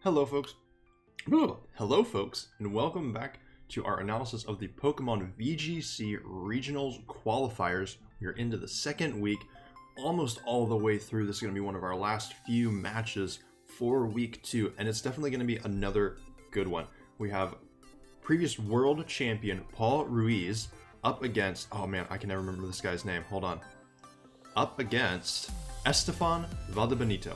Hello folks, and welcome back to our analysis of the Pokemon VGC Regionals Qualifiers. We're into the second week, almost all the way through. This is going to be one of our last few matches for week 2, and it's definitely going to be another good one. We have previous world champion Paul Ruiz up against, oh man, I can never remember this guy's name, hold on. Up against Estephan Valdebenito.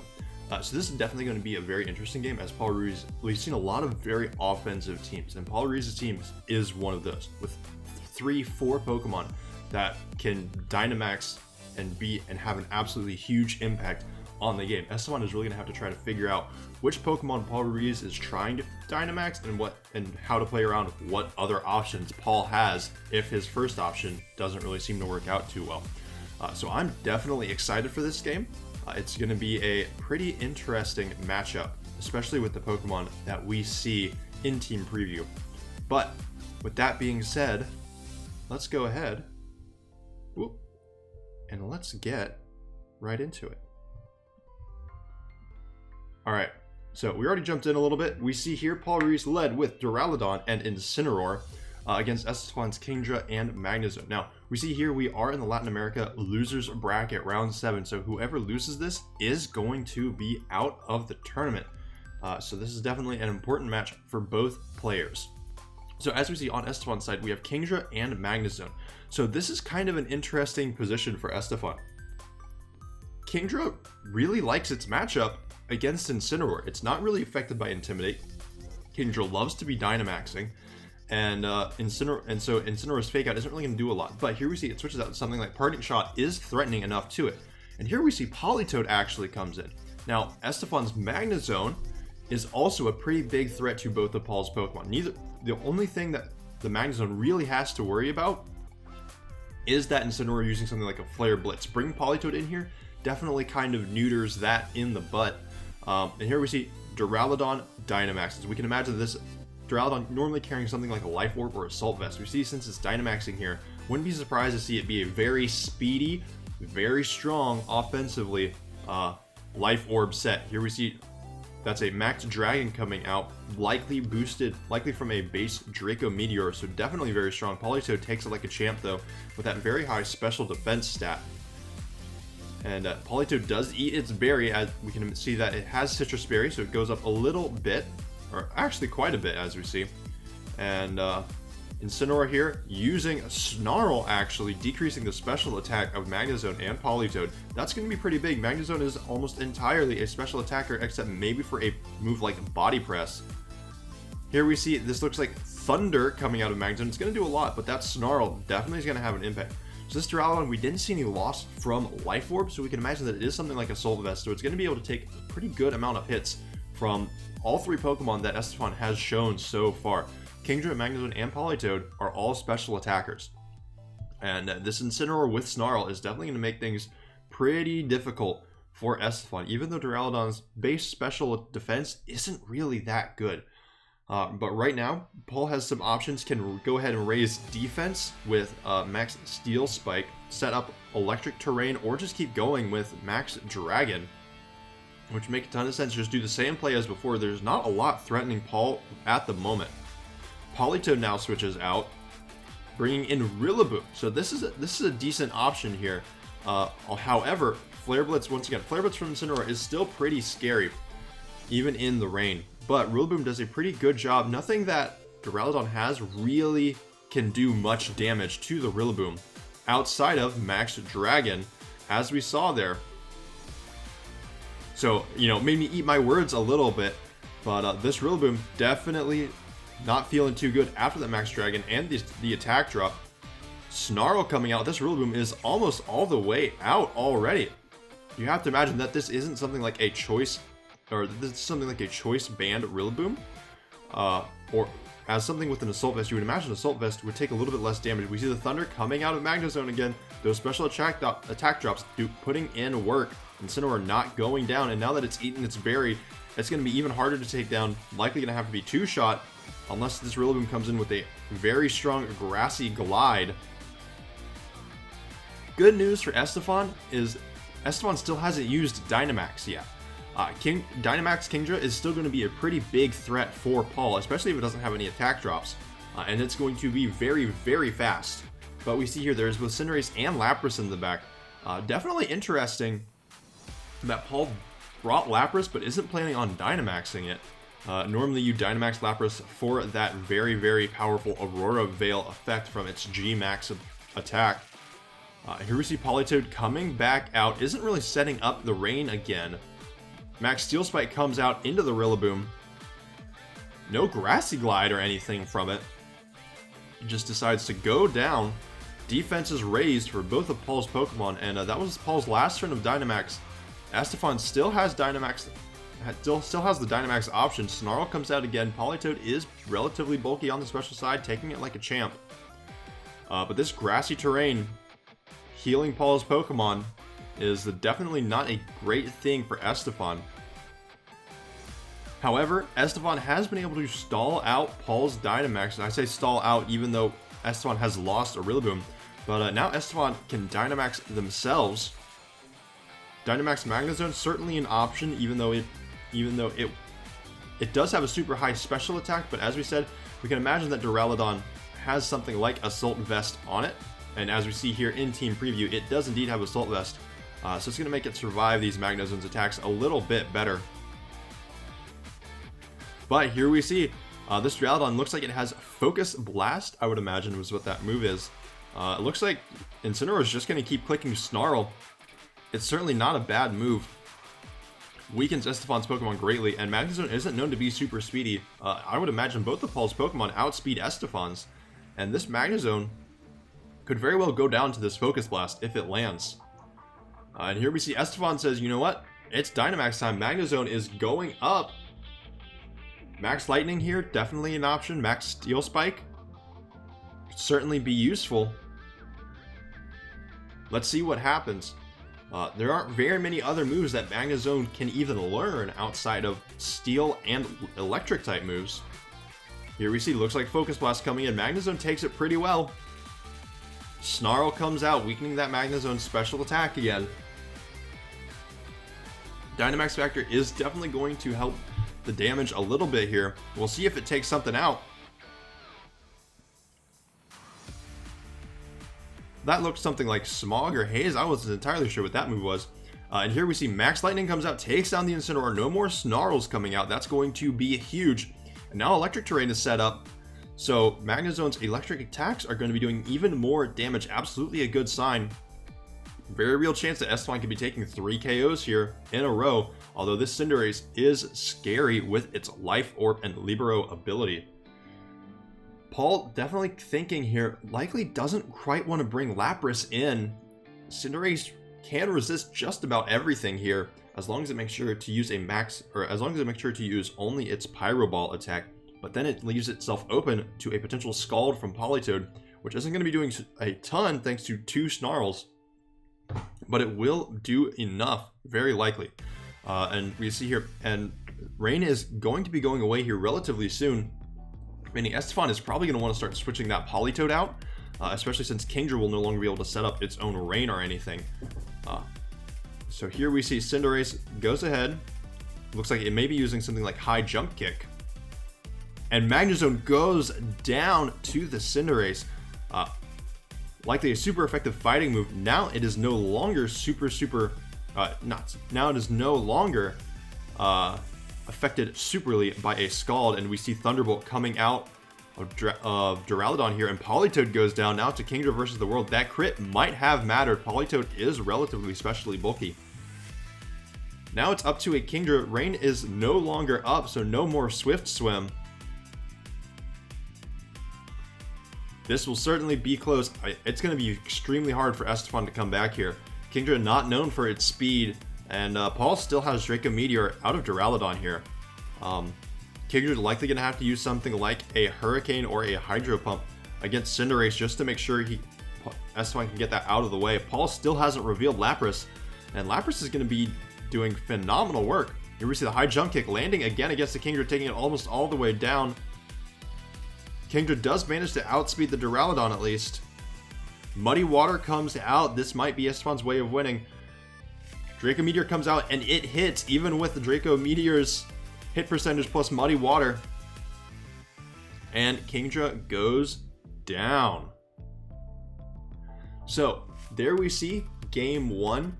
So this is definitely going to be a very interesting game, as Paul Ruiz, we've seen a lot of very offensive teams, and Paul Ruiz's team is one of those, with 3-4 Pokemon that can Dynamax and beat and have an absolutely huge impact on the game. Estefan is really going to have to try to figure out which Pokemon Paul Ruiz is trying to Dynamax and how to play around what other options Paul has if his first option doesn't really seem to work out too well. So I'm definitely excited for this game. It's going to be a pretty interesting matchup, especially with the Pokemon that we see in Team Preview. But with that being said, let's go ahead and let's get right into it. Alright, so we already jumped in a little bit. We see here Paul Ruiz led with Duraludon and Incineroar against Estefan's Kingdra and Magnezone. Now, we see here we are in the Latin America losers bracket, round 7, so whoever loses this is going to be out of the tournament. So this is definitely an important match for both players. So as we see on Estefan's side, we have Kingdra and Magnezone. So this is kind of an interesting position for Estefan. Kingdra really likes its matchup against Incineroar. It's not really affected by Intimidate. Kingdra loves to be Dynamaxing. And so Incineroar's Fake Out isn't really going to do a lot. But here we see it switches out to something like Parting Shot is threatening enough to it. And here we see Politoed actually comes in. Now, Estefan's Magnezone is also a pretty big threat to both of Paul's Pokemon. The only thing that the Magnezone really has to worry about is that Incineroar using something like a Flare Blitz. Bringing Politoed in here definitely kind of neuters that in the butt. And here we see Duraludon Dynamaxes. We can imagine this Duraludon normally carrying something like a Life Orb or Assault Vest. We see since it's Dynamaxing here, wouldn't be surprised to see it be a very speedy, very strong offensively Life Orb set. Here we see that's a Max Dragon coming out, likely from a base Draco Meteor, so definitely very strong. Politoed takes it like a champ though, with that very high special defense stat. And Politoed does eat its berry, as we can see that it has Citrus Berry, so it goes up a little bit, or actually quite a bit as we see. And Incineroar here using Snarl, actually decreasing the special attack of Magnezone and Politoed. That's going to be pretty big. Magnezone is almost entirely a special attacker, except maybe for a move like Body Press. Here we see this looks like Thunder coming out of Magnezone. It's going to do a lot, but that Snarl definitely is going to have an impact. So this Duraludon, we didn't see any loss from Life Orb, so we can imagine that it is something like Assault Vest, so it's going to be able to take a pretty good amount of hits from all 3 Pokemon that Estefan has shown so far. Kingdra, Magnezone, and Politoed are all special attackers. And this Incineroar with Snarl is definitely going to make things pretty difficult for Estefan, even though Duraludon's base special defense isn't really that good. But right now, Paul has some options, can go ahead and raise defense with Max Steel Spike, set up Electric Terrain, or just keep going with Max Dragon, which make a ton of sense. Just do the same play as before. There's not a lot threatening Paul at the moment. Politoed now switches out, bringing in Rillaboom. So this is a decent option here. However, Flare Blitz, once again, Flare Blitz from Incineroar is still pretty scary, even in the rain. But Rillaboom does a pretty good job. Nothing that Duraludon has really can do much damage to the Rillaboom outside of Max Dragon, as we saw there. So, made me eat my words a little bit, but this Rillaboom definitely not feeling too good after the Max Dragon and the attack drop. Snarl coming out. This Rillaboom is almost all the way out already. You have to imagine that this isn't something like a choice, or this is something like a choice banned Rillaboom, or as something with an Assault Vest. You would imagine Assault Vest would take a little bit less damage. We see the Thunder coming out of Magnezone again. Those special attack drops putting in work. Incineroar not going down, and now that it's eaten its berry, it's going to be even harder to take down. Likely going to have to be 2-shot, unless this Rillaboom comes in with a very strong Grassy Glide. Good news for Estefan is Estefan still hasn't used Dynamax yet. Dynamax Kingdra is still going to be a pretty big threat for Paul, especially if it doesn't have any attack drops. And it's going to be very, very fast. But we see here there's both Cinderace and Lapras in the back. Definitely interesting that Paul brought Lapras but isn't planning on Dynamaxing it. Normally you Dynamax Lapras for that very, very powerful Aurora Veil effect from its G-Max attack. Here we see Politoed coming back out, isn't really setting up the rain again. Max Steel Spike comes out into the Rillaboom. No Grassy Glide or anything from it. Just decides to go down. Defense is raised for both of Paul's Pokemon, and that was Paul's last turn of Dynamax. Estephan still has Dynamax, still has the Dynamax option. Snarl comes out again. Politoed is relatively bulky on the special side, taking it like a champ. But this grassy terrain healing Paul's Pokemon is definitely not a great thing for Estephan. However, Estephan has been able to stall out Paul's Dynamax, and I say stall out even though Estephan has lost a Rillaboom. But now Estephan can Dynamax themselves. Dynamax Magnezone certainly an option, even though it does have a super high special attack. But as we said, we can imagine that Duraludon has something like Assault Vest on it, and as we see here in Team Preview, it does indeed have Assault Vest. So it's going to make it survive these Magnezone's attacks a little bit better. But here we see this Duraludon looks like it has Focus Blast, I would imagine was what that move is. It looks like Incineroar is just going to keep clicking Snarl. It's certainly not a bad move. Weakens Estephan's Pokemon greatly, and Magnezone isn't known to be super speedy. I would imagine both of Paul's Pokemon outspeed Estephan's, and this Magnezone could very well go down to this Focus Blast if it lands. And here we see Estephan says, you know what? It's Dynamax time. Magnezone is going up. Max Lightning here, definitely an option. Max Steel Spike could certainly be useful. Let's see what happens. There aren't very many other moves that Magnezone can even learn outside of Steel and Electric type moves. Here we see, looks like Focus Blast coming in. Magnezone takes it pretty well. Snarl comes out, weakening that Magnezone's special attack again. Dynamax Factor is definitely going to help the damage a little bit here. We'll see if it takes something out. That looked something like Smog or Haze. I wasn't entirely sure what that move was. And here we see Max Lightning comes out, takes down the Incineroar. No more Snarls coming out. That's going to be huge. And now Electric Terrain is set up. So Magnezone's electric attacks are going to be doing even more damage. Absolutely a good sign. Very real chance that Estephan could be taking 3 KOs here in a row. Although this Cinderace is scary with its Life Orb and Libero ability. Paul definitely thinking here, likely doesn't quite want to bring Lapras in. Cinderace can resist just about everything here, as long as it makes sure to use only its Pyro Ball attack. But then it leaves itself open to a potential Scald from Politoed, which isn't going to be doing a ton thanks to 2 Snarls. But it will do enough, very likely. And we see here, and rain is going to be going away here relatively soon. Meaning Estephan is probably going to want to start switching that Politoed out, especially since Kingdra will no longer be able to set up its own rain or anything. So here we see Cinderace goes ahead. Looks like it may be using something like High Jump Kick. And Magnezone goes down to the Cinderace. Likely a super effective fighting move. Now it is no longer now it is no longer affected superly by a Scald, and we see Thunderbolt coming out of Duraludon here, and Politoed goes down. Now to Kingdra versus the world. That crit might have mattered. Politoed is relatively specially bulky. Now it's up to a Kingdra. Rain is no longer up, so no more Swift Swim. This will certainly be close. It's going to be extremely hard for Estephan to come back here. Kingdra not known for its speed, and Paul still has Draco Meteor out of Duraludon here. Kingdra likely going to have to use something like a Hurricane or a Hydro Pump against Cinderace just to make sure Estephan can get that out of the way. Paul still hasn't revealed Lapras, and Lapras is going to be doing phenomenal work. Here we see the High Jump Kick landing again against the Kingdra, taking it almost all the way down. Kingdra does manage to outspeed the Duraludon at least. Muddy Water comes out. This might be Estephan's way of winning. Draco Meteor comes out and it hits, even with the Draco Meteor's hit percentage plus Muddy Water. And Kingdra goes down. So there we see game one,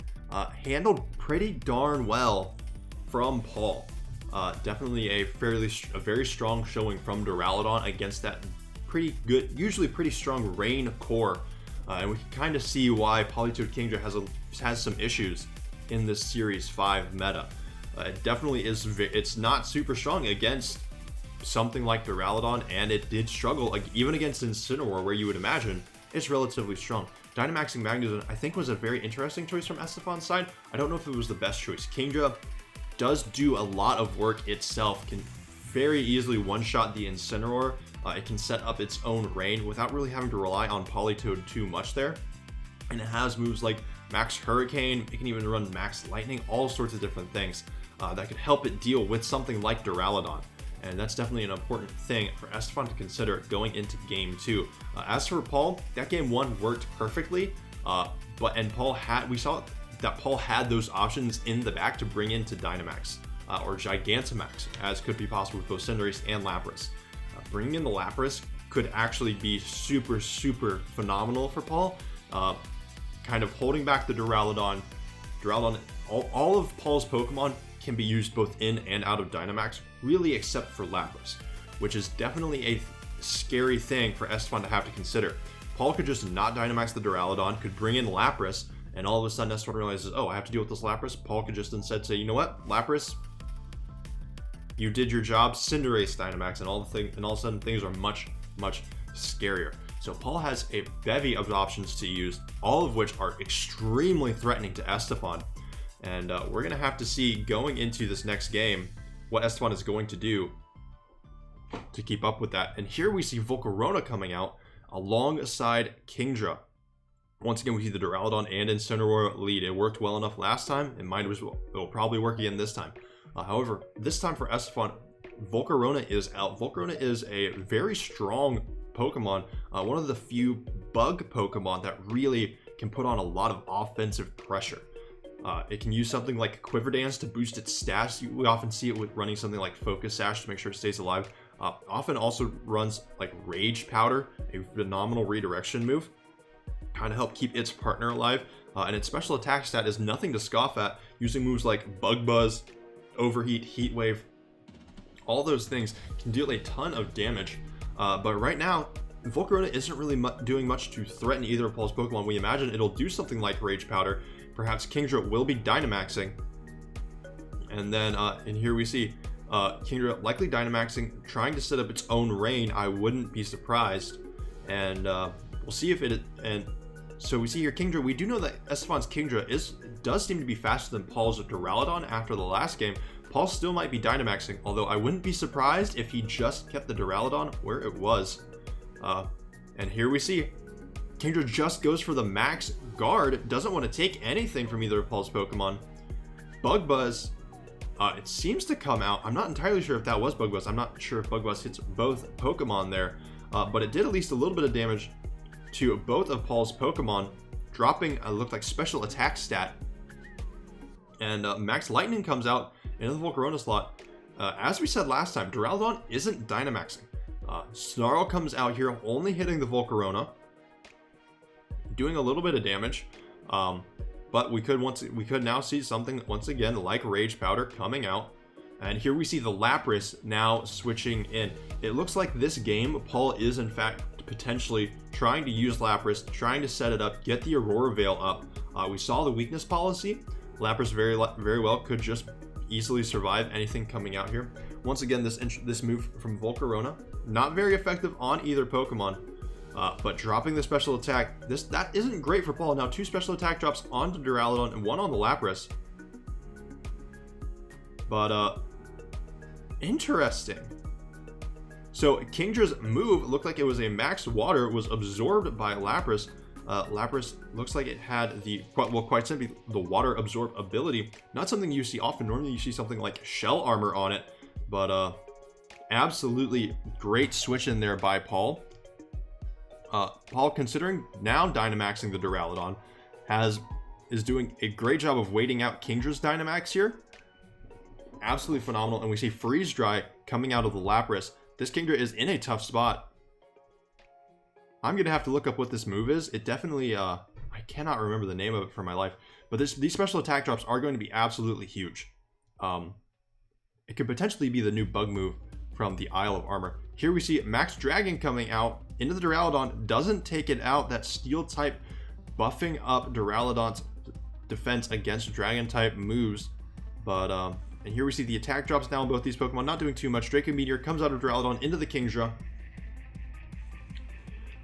handled pretty darn well from Paul. Definitely a very strong showing from Duraludon against that pretty good, usually pretty strong Rain core. And we can kind of see why Politoed Kingdra has some issues in this Series 5 meta. It definitely is, it's not super strong against something like Duraludon, and it did struggle like even against Incineroar, where you would imagine it's relatively strong. Dynamaxing Magnezone, I think, was a very interesting choice from Estephan's side. I don't know if it was the best choice. Kingdra does do a lot of work itself, can very easily one-shot the Incineroar. It can set up its own Rain without really having to rely on Politoed too much there. And it has moves like Max Hurricane, it can even run Max Lightning, all sorts of different things that could help it deal with something like Duraludon. And that's definitely an important thing for Estephan to consider going into game two. As for Paul, that game one worked perfectly, we saw that Paul had those options in the back to bring into Dynamax or Gigantamax, as could be possible with both Cinderace and Lapras. Bringing in the Lapras could actually be super phenomenal for Paul. Kind of holding back the Duraludon. All of Paul's Pokemon can be used both in and out of Dynamax, really except for Lapras, which is definitely a scary thing for Estephan to have to consider. Paul could just not Dynamax the Duraludon, could bring in Lapras, and all of a sudden Estephan realizes, oh, I have to deal with this Lapras. Paul could just instead say, you know what, Lapras, you did your job, Cinderace Dynamax, and all of a sudden things are much scarier. So Paul has a bevy of options to use, all of which are extremely threatening to Estephan. And we're going to have to see going into this next game what Estephan is going to do to keep up with that. And here we see Volcarona coming out alongside Kingdra. Once again, we see the Duraludon and Incineroar lead. It worked well enough last time. It'll probably work again this time. However, this time for Estephan, Volcarona is out. Volcarona is a very strong Pokemon, one of the few bug Pokemon that really can put on a lot of offensive pressure. It can use something like Quiver Dance to boost its stats. We often see it with running something like Focus Sash to make sure it stays alive. Often also runs like Rage Powder, a phenomenal redirection move, kind of help keep its partner alive. And its special attack stat is nothing to scoff at, using moves like Bug Buzz, Overheat, Heat Wave. All those things can deal a ton of damage. But right now, Volcarona isn't really doing much to threaten either of Paul's Pokemon. We imagine it'll do something like Rage Powder. Perhaps Kingdra will be Dynamaxing. And then, and here we see Kingdra likely Dynamaxing, trying to set up its own Rain. I wouldn't be surprised. And we'll see if it... And so we see here Kingdra. We do know that Estephan's Kingdra does seem to be faster than Paul's Duraludon after the last game. Paul still might be Dynamaxing, although I wouldn't be surprised if he just kept the Duraludon where it was. And here we see Kingdra just goes for the max guard, doesn't want to take anything from either of Paul's Pokemon. Bug Buzz, it seems to come out. I'm not entirely sure if that was Bug Buzz. I'm not sure if Bug Buzz hits both Pokemon there, but it did at least a little bit of damage to both of Paul's Pokemon, dropping looked like special attack stat. And Max Lightning comes out into the Volcarona slot. As we said last time, Duraludon isn't Dynamaxing. Snarl comes out here, only hitting the Volcarona, doing a little bit of damage. But we could now see something once again like Rage Powder coming out. And here we see the Lapras now switching in. It looks like this game, Paul is in fact potentially trying to use Lapras, trying to set it up, get the Aurora Veil up. We saw the weakness policy. Lapras very well could just easily survive anything coming out here. Once again, this move from Volcarona, not very effective on either Pokemon, but dropping the special attack, that isn't great for Paul. Now 2 special attack drops onto Duraludon and 1 on the Lapras. But interesting. So Kingdra's move looked like it was a max water, was absorbed by Lapras. Lapras looks like it had quite simply, the water absorb ability. Not something you see often. Normally you see something like shell armor on it, but absolutely great switch in there by Paul. Paul, considering now Dynamaxing the Duraludon, has is doing a great job of waiting out Kingdra's Dynamax here. Absolutely phenomenal. And we see Freeze Dry coming out of the Lapras. This Kingdra is in a tough spot. I'm going to have to look up what this move is. It definitely, I cannot remember the name of it for my life. But these special attack drops are going to be absolutely huge. It could potentially be the new bug move from the Isle of Armor. Here we see Max Dragon coming out into the Duraludon. Doesn't take it out. That Steel type buffing up Duraludon's defense against Dragon type moves. But, and here we see the attack drops now on both these Pokemon. Not doing too much. Draco Meteor comes out of Duraludon into the Kingdra.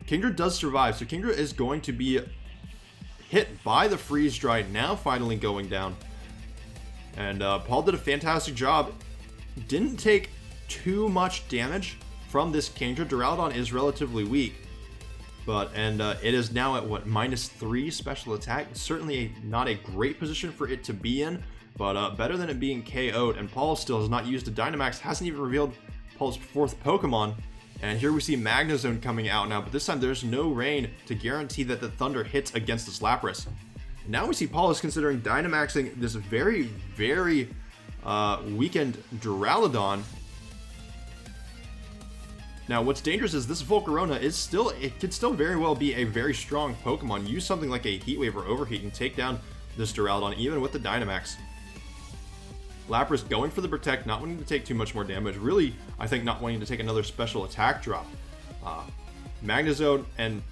Kingdra does survive. So Kingdra is going to be hit by the Freeze Dry. Now finally going down. And Paul did a fantastic job. Didn't take too much damage from this Kingdra. Duraludon is relatively weak. But, it is now at what, -3 special attack. Certainly not a great position for it to be in. But better than it being KO'd. And Paul still has not used a Dynamax. Hasn't even revealed Paul's 4th Pokemon. And here we see Magnezone coming out now. But this time there's no rain to guarantee that the Thunder hits against this Lapras. Now we see Paul is considering Dynamaxing this very, very weakened Duraludon. Now what's dangerous is this Volcarona is still, it could still very well be a very strong Pokemon. Use something like a Heat Wave or Overheat and take down this Duraludon even with the Dynamax. Lapras going for the Protect, not wanting to take too much more damage. Really, I think not wanting to take another special attack drop. Magnezone and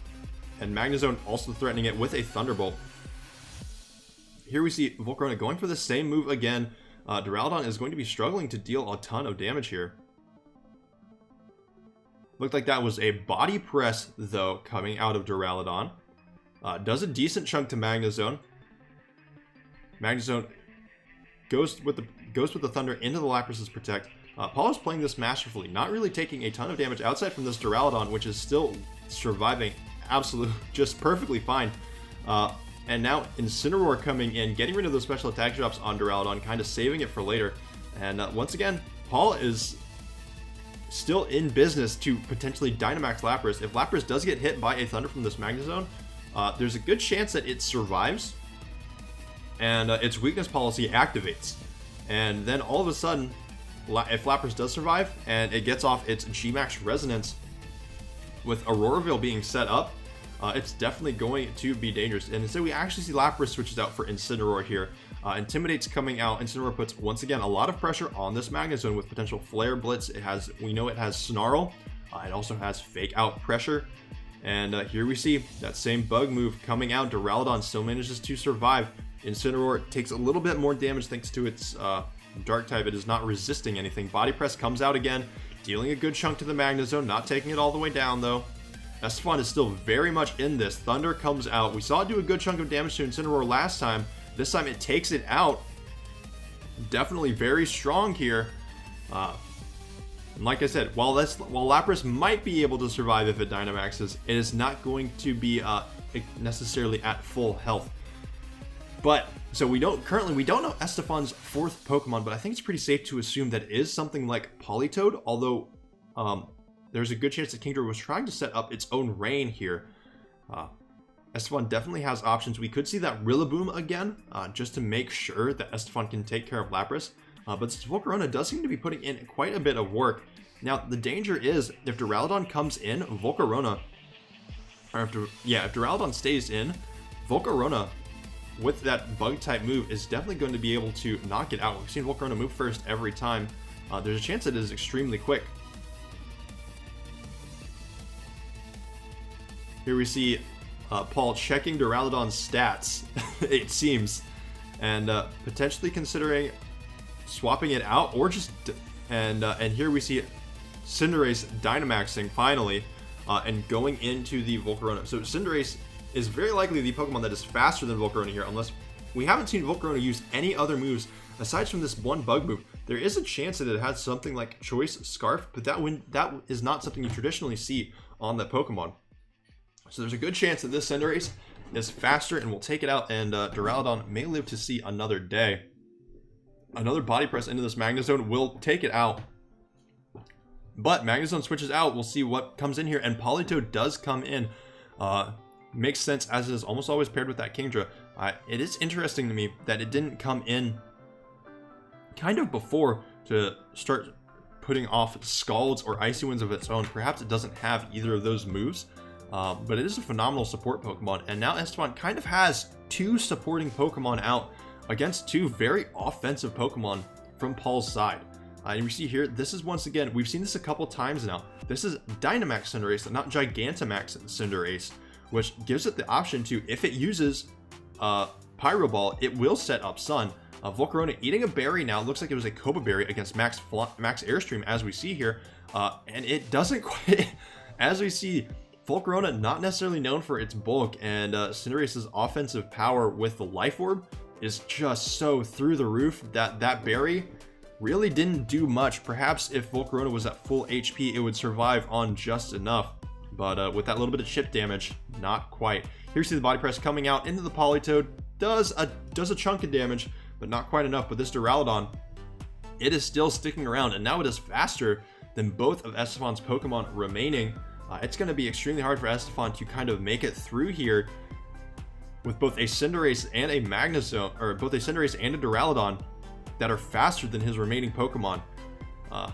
Magnezone also threatening it with a Thunderbolt. Here we see Volcarona going for the same move again. Duraludon is going to be struggling to deal a ton of damage here. Looked like that was a Body Press, though, coming out of Duraludon. Does a decent chunk to Magnezone. Magnezone goes with the Thunder into the Lapras's Protect. Paul is playing this masterfully, not really taking a ton of damage outside from this Duraludon, which is still surviving absolutely just perfectly fine. And now Incineroar coming in, getting rid of those special attack drops on Duraludon, kind of saving it for later. And once again, Paul is still in business to potentially Dynamax Lapras. If Lapras does get hit by a Thunder from this Magnezone, there's a good chance that it survives. And its weakness policy activates. And then all of a sudden, if Lapras does survive and it gets off its G-Max Resonance with Auroraville being set up, it's definitely going to be dangerous. And so we actually see Lapras switches out for Incineroar here. Intimidate's coming out. Incineroar puts, once again, a lot of pressure on this Magnezone with potential Flare Blitz. We know it has Snarl. It also has Fake Out Pressure. And here we see that same bug move coming out. Duraludon still manages to survive. Incineroar takes a little bit more damage thanks to its Dark type. It is not resisting anything. Body Press comes out again, dealing a good chunk to the Magnezone, not taking it all the way down though. Estephan is still very much in this. Thunder comes out. We saw it do a good chunk of damage to Incineroar last time. This time it takes it out. Definitely very strong here. And like I said, while Lapras might be able to survive if it Dynamaxes, it is not going to be necessarily at full health. But, so we don't know Estephan's 4th Pokemon, but I think it's pretty safe to assume that it is something like Politoed, although there's a good chance that Kingdra was trying to set up its own rain here. Estephan definitely has options. We could see that Rillaboom again, just to make sure that Estephan can take care of Lapras. But Volcarona does seem to be putting in quite a bit of work. Now, the danger is, if Duraludon comes in, Volcarona, or if Duraludon stays in, Volcarona, with that bug type move, is definitely going to be able to knock it out. We've seen Volcarona move first every time. There's a chance that it is extremely quick. Here we see Paul checking Duraludon's stats, it seems, and potentially considering swapping it out, or just and here we see Cinderace Dynamaxing finally, and going into the Volcarona. So Cinderace is very likely the Pokemon that is faster than Volcarona here, unless we haven't seen Volcarona use any other moves aside from this one bug move. There is a chance that it has something like Choice Scarf, but that is not something you traditionally see on that Pokemon. So there's a good chance that this Cinderace is faster and will take it out, and Duraludon may live to see another day. Another Body Press into this Magnezone will take it out. But Magnezone switches out. We'll see what comes in here, and Politoed does come in. Makes sense, as it is almost always paired with that Kingdra. It is interesting to me that it didn't come in kind of before to start putting off Scalds or Icy Winds of its own. Perhaps it doesn't have either of those moves, but it is a phenomenal support Pokemon. And now Estephan kind of has 2 supporting Pokemon out against 2 very offensive Pokemon from Paul's side. And we see here, this is once again, we've seen this a couple times now. This is Dynamax Cinderace, not Gigantamax Cinderace, which gives it the option to, if it uses Pyro Ball, it will set up Sun. Volcarona eating a berry now. Looks like it was a Koba Berry against Max Airstream, as we see here. And it doesn't quite, as we see, Volcarona not necessarily known for its bulk, and Cinderace's offensive power with the Life Orb is just so through the roof that that berry really didn't do much. Perhaps if Volcarona was at full HP, it would survive on just enough. But with that little bit of chip damage, not quite. Here you see the Body Press coming out into the Politoed. Does a chunk of damage, but not quite enough. But this Duraludon, it is still sticking around, and now it is faster than both of Estephan's Pokemon remaining. It's going to be extremely hard for Estephan to kind of make it through here with both a Cinderace and a Magnezone, or both a Cinderace and a Duraludon that are faster than his remaining Pokemon. The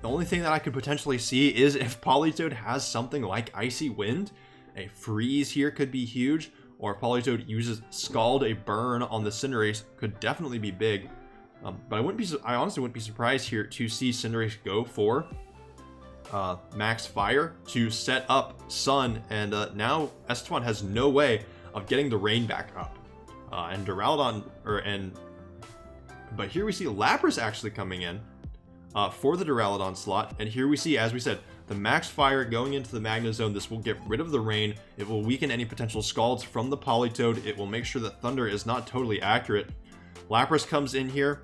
only thing that I could potentially see is if Politoed has something like Icy Wind. A Freeze here could be huge, or if Politoed uses Scald, a burn on the Cinderace could definitely be big. But I honestly wouldn't be surprised here to see Cinderace go for Max Fire to set up Sun, and now Estephan has no way of getting the Rain back up. And Duraludon, but here we see Lapras actually coming in for the Duraludon slot, and here we see, as we said, the Max Fire going into the Magnezone. This will get rid of the Rain. It will weaken any potential Scalds from the Politoed. It will make sure that Thunder is not totally accurate. Lapras comes in here.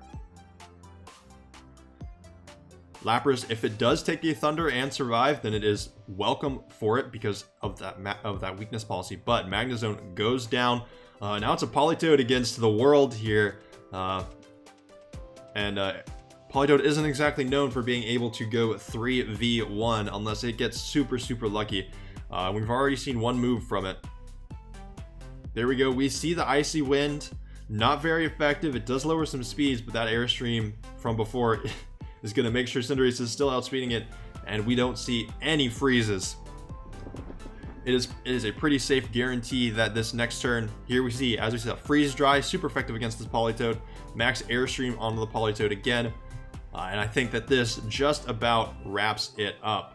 Lapras, if it does take a Thunder and survive, then it is welcome for it because of that weakness policy. But Magnezone goes down. Now it's a Politoed against the world here. Politoed isn't exactly known for being able to go 3v1 unless it gets super, super lucky. We've already seen one move from it. There we go. We see the Icy Wind. Not very effective. It does lower some speeds, but that Airstream from before is going to make sure Cinderace is still outspeeding it, and we don't see any freezes. It is a pretty safe guarantee that this next turn, here we see, as we said, Freeze Dry, super effective against this Politoed. Max Airstream onto the Politoed again. And I think that this just about wraps it up.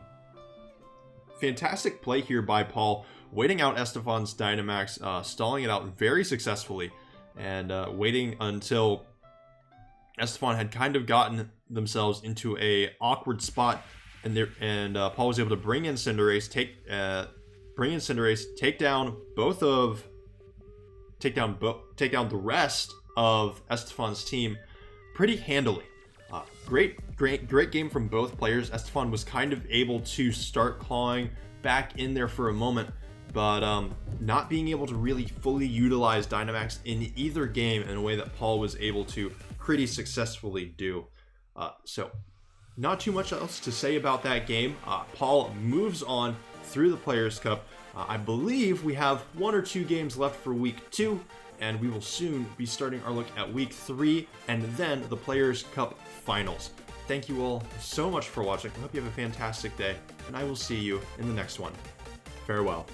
Fantastic play here by Paul, waiting out Estephan's Dynamax, stalling it out very successfully, and waiting until Estephan had kind of gotten themselves into a awkward spot, and Paul was able to bring in Cinderace, take down the rest of Estephan's team pretty handily. Great game from both players. Estephan was kind of able to start clawing back in there for a moment, but not being able to really fully utilize Dynamax in either game in a way that Paul was able to pretty successfully do. So not too much else to say about that game. Paul moves on through the Players' Cup. I believe we have 1 or 2 games left for week 2, and we will soon be starting our look at week 3 and then the Players' Cup finals. Thank you all so much for watching. I hope you have a fantastic day, and I will see you in the next one. Farewell.